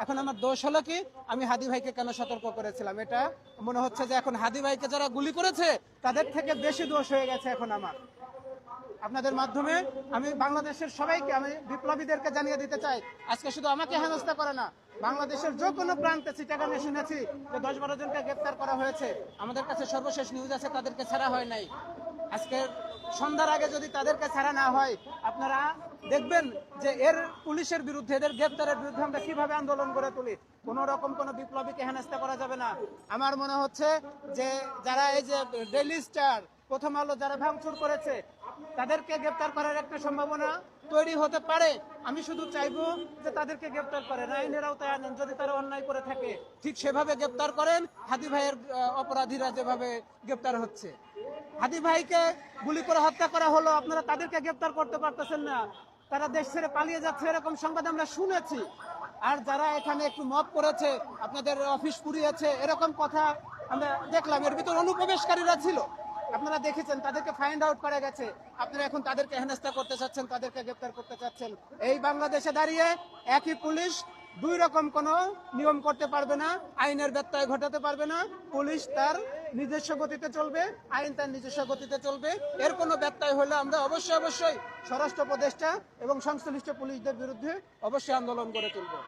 এখন আমার দোষ হলো কি, আমি হাদি ভাইকে কেন সতর্ক করেছিলাম? এটা মনে হচ্ছে যে এখন হাদি ভাইকে যারা গুলি করেছে তাদের থেকে বেশি দোষ হয়ে গেছে এখন আমার। আপনাদের মাধ্যমে আমি বাংলাদেশের সবাইকে, আমি বিপ্লবীদেরকে জানিয়ে দিতে চাই, আজকে শুধু আমাকে হেনস্থা করে না, বাংলাদেশের যে কোনো প্রান্তে চিটাগাংয়ে শুনেছি যে 10-12 জনকে গ্রেপ্তার করা হয়েছে। আমাদের কাছে সর্বশেষ নিউজ আছে তাদেরকে ছাড়া হয় নাই। আজকের সন্ধ্যার আগে যদি তাদেরকে ছাড়া না হয়, আপনারা দেখবেন যে এর পুলিশের বিরুদ্ধে, এদের গ্রেপ্তারের বিরুদ্ধে আমরা কিভাবে আন্দোলন গড়ে তুলি। কোন রকম কোন বিপ্লবীকে হেনস্থা করা যাবে না। আমার মনে হচ্ছে যে যারা এই যে ডেইলি স্টার, প্রথম আলো যারা ভাঙচুর করেছে তাদেরকে গ্রেপ্তার করার একটা সম্ভাবনা তৈরি হতে পারে। আমি শুধু চাইবো যে তাদেরকে গ্রেপ্তার করেন, আইনের আওতায় আনেন। যদি তারা অন্যায় করে থাকে ঠিক সেভাবে গ্রেপ্তার করেন, হাদি ভাইয়ের অপরাধীরা যেভাবে গ্রেপ্তার হচ্ছে। হাদি ভাইকে গুলি করে হত্যা করা হলো, আপনারা তাদেরকে গ্রেপ্তার করতে পারতেছেন না, তারা দেশ ছেড়ে পালিয়ে যাচ্ছে, এরকম সংবাদ আমরা শুনেছি। আর যারা এখানে একটু মব করেছে, আপনাদের অফিস পুড়িয়েছে, এরকম কথা আমরা দেখলাম। এর ভিতর অনুপ্রবেশকারীরা ছিল, আপনারা দেখেছেন, তাদেরকে ফাইন্ড আউট করা গেছে। আপনারা এখন তাদেরকে হেনস্থা করতে চাচ্ছেন, তাদেরকে গ্রেপ্তার করতে চাচ্ছেন। এই বাংলাদেশে দাঁড়িয়ে একই পুলিশ দুই রকম কোনো নিয়ম করতে পারবে না, আইনের ব্যত্যয় ঘটাতে পারবে না। পুলিশ তার নিজস্ব গতিতে চলবে, আইন তার নিজস্ব গতিতে চলবে। এর কোনো ব্যত্যয় হলে আমরা অবশ্যই স্বরাষ্ট্র উপদেষ্টা এবং সংশ্লিষ্ট পুলিশদের বিরুদ্ধে অবশ্যই আন্দোলন গড়ে তুলব।